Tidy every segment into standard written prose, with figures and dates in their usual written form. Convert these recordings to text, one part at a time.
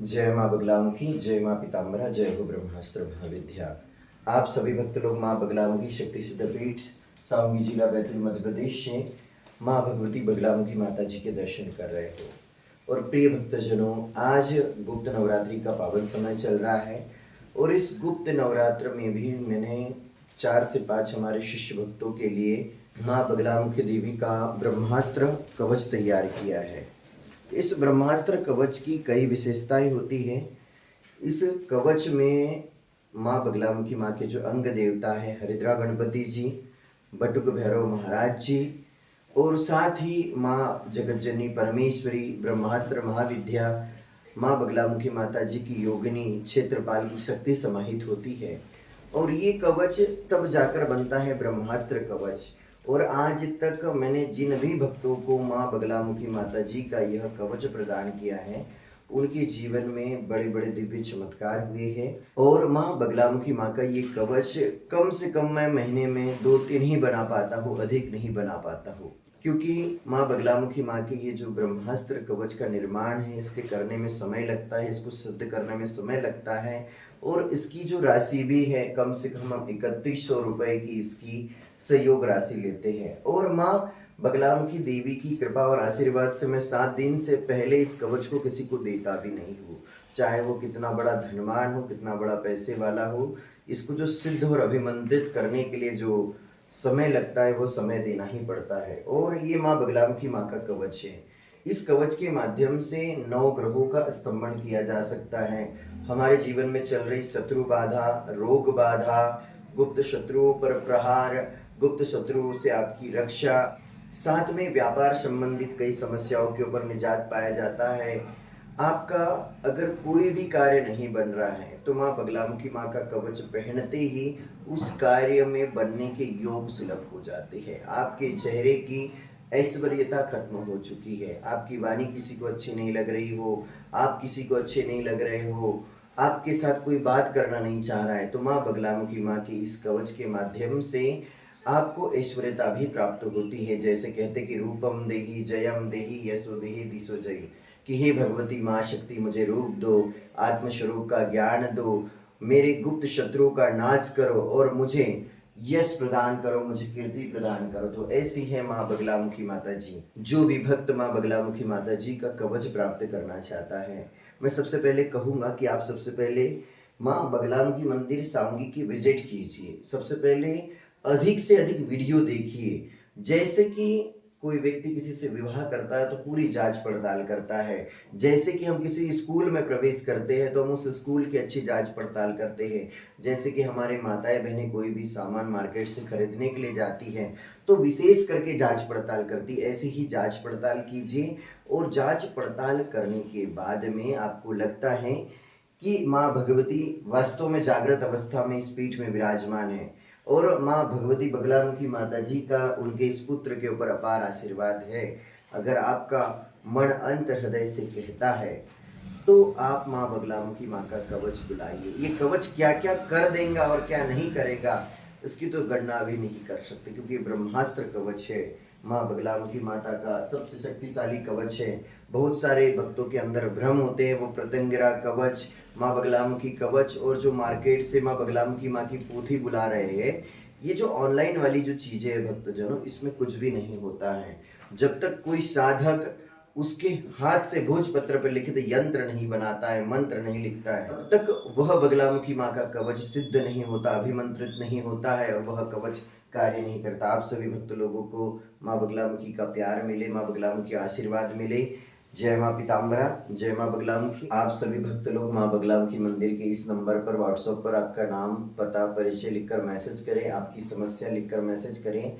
जय माँ बगलामुखी, जय माँ पीताम्बरा, जय हो ब्रह्मास्त्र महाविद्या। आप सभी भक्त लोग माँ बगलामुखी शक्ति सिद्धपीठ सावंगी जिला बैतूल मध्य प्रदेश से माँ भगवती बगलामुखी माता जी के दर्शन कर रहे हो। और प्रिय भक्तजनों, आज गुप्त नवरात्रि का पावन समय चल रहा है और इस गुप्त नवरात्र में भी मैंने 4 से 5 हमारे शिष्य भक्तों के लिए माँ बगलामुखी देवी का ब्रह्मास्त्र कवच तैयार किया है। इस ब्रह्मास्त्र कवच की कई विशेषताएं होती हैं। इस कवच में माँ बगलामुखी माँ के जो अंग देवता हैं हरिद्रा गणपति जी, बटुक भैरव महाराज जी और साथ ही माँ जगतजननी परमेश्वरी ब्रह्मास्त्र महाविद्या माँ बगलामुखी माता जी की योगिनी क्षेत्रपाल की शक्ति समाहित होती है। और ये कवच तब जाकर बनता है ब्रह्मास्त्र कवच। और आज तक मैंने जिन भी भक्तों को माँ बगलामुखी माता जी का यह कवच प्रदान किया है, उनके जीवन में बड़े बड़े दिव्य चमत्कार हुए हैं। और माँ बगलामुखी माँ का ये कवच कम से कम मैं महीने में 2-3 ही बना पाता हूँ, अधिक नहीं बना पाता हूँ। क्योंकि माँ बगलामुखी माँ के ये जो ब्रह्मास्त्र कवच का निर्माण है, इसके करने में समय लगता है, इसको सिद्ध करने में समय लगता है। और इसकी जो राशि भी है, कम से कम हम 3100 रुपये की इसकी सहयोग राशि लेते हैं। और माँ बगलामुखी देवी की कृपा और आशीर्वाद से मैं 7 दिन से पहले इस कवच को किसी को देता भी नहीं हूँ, चाहे वो कितना बड़ा धनवान हो, कितना बड़ा पैसे वाला हो। इसको जो सिद्ध और अभिमंत्रित करने के लिए जो समय लगता है, वो समय देना ही पड़ता है। और ये माँ बगलामुखी माँ का कवच है। इस कवच के माध्यम से 9 ग्रहों का स्तंभन किया जा सकता है। हमारे जीवन में चल रही शत्रु बाधा, रोग बाधा, गुप्त शत्रुओं पर प्रहार, गुप्त शत्रुओं से आपकी रक्षा, साथ में व्यापार संबंधित कई समस्याओं के ऊपर निजात पाया जाता है। आपका अगर कोई भी कार्य नहीं बन रहा है तो माँ बगलामुखी माँ का कवच पहनते ही उस कार्य में बनने के योग सुलभ हो जाते हैं। आपके चेहरे की ऐश्वर्यता खत्म हो चुकी है, आपकी वाणी किसी को अच्छी नहीं लग रही हो, आप किसी को अच्छे नहीं लग रहे हो, आपके साथ कोई बात करना नहीं चाह रहा है, तो माँ बगलामुखी माँ की इस कवच के माध्यम से आपको ऐश्वर्यता भी प्राप्त होती है। जैसे कहते कि रूपम देहि जयम देहि यशो देहि दिशो जयी, कि हे भगवती माँ शक्ति मुझे रूप दो, आत्मस्वरूप का ज्ञान दो, मेरे गुप्त शत्रुओं का नाश करो और मुझे यश प्रदान करो, मुझे कीर्ति प्रदान करो। तो ऐसी है माँ बगलामुखी माता जी। जो भी भक्त माँ बगलामुखी माता जी का कवच प्राप्त करना चाहता है, मैं सबसे पहले कहूँगा कि आप सबसे पहले माँ बगलामुखी मंदिर सावंगी की विजिट कीजिए। सबसे पहले अधिक से अधिक वीडियो देखिए। जैसे कि कोई व्यक्ति किसी से विवाह करता है तो पूरी जांच पड़ताल करता है। जैसे कि हम किसी स्कूल में प्रवेश करते हैं तो हम उस स्कूल की अच्छी जांच पड़ताल करते हैं। जैसे कि हमारे माताएं बहनें कोई भी सामान मार्केट से खरीदने के लिए जाती हैं तो विशेष करके जांच पड़ताल करती, ऐसे ही जांच पड़ताल कीजिए। और जांच पड़ताल करने के बाद में आपको लगता है कि माँ भगवती वास्तव में जागृत अवस्था में इस पीठ में विराजमान है और माँ भगवती बगलामुखी माता जी का उनके इस पुत्र के ऊपर अपार आशीर्वाद है, अगर आपका मन अंत हृदय से कहता है तो आप माँ बगलामुखी माँ का कवच बुलाइए। ये कवच क्या क्या कर देगा और क्या नहीं करेगा, इसकी तो गणना भी नहीं कर सकते, क्योंकि ब्रह्मास्त्र कवच है। माँ बगलामुखी माता का सबसे शक्तिशाली कवच है। बहुत सारे भक्तों के अंदर भ्रम होते हैं, वो प्रत्यंगिरा कवच, माँ बगलामुखी कवच और जो मार्केट से माँ बगलामुखी माँ की पोथी बुला रहे हैं, ये जो ऑनलाइन वाली जो चीज़ें है भक्तजनों, इसमें कुछ भी नहीं होता है। जब तक कोई साधक उसके हाथ से भोजपत्र पर लिखित यंत्र नहीं बनाता है, मंत्र नहीं लिखता है, तब तक वह बगलामुखी माँ का कवच सिद्ध नहीं होता, अभिमंत्रित नहीं होता है और वह कवच कार्य नहीं करता। आप सभी भक्त लोगों को माँ बगलामुखी का प्यार मिले, माँ बगलामुखी का आशीर्वाद मिले। जय माँ पीताम्बरा, जय माँ बगलामुखी। आप सभी भक्त लोग माँ बगलामुखी मंदिर के इस नंबर पर व्हाट्सएप पर आपका नाम, पता, परिचय लिखकर मैसेज करें, आपकी समस्या लिखकर मैसेज करें।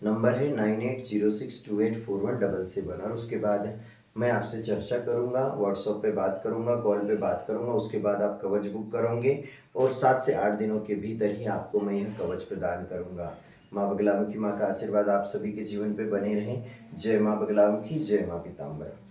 नंबर है 9806284177 और उसके बाद मैं आपसे चर्चा करूंगा, व्हाट्सएप पे बात करूंगा, कॉल पे बात करूंगा। उसके बाद आप कवच बुक करोगे और 7 से 8 दिनों के भीतर ही आपको मैं यह कवच प्रदान करूंगा। माँ बगलामुखी माँ का आशीर्वाद आप सभी के जीवन पे बने रहें। जय माँ बगलामुखी, जय माँ पीताम्बरा।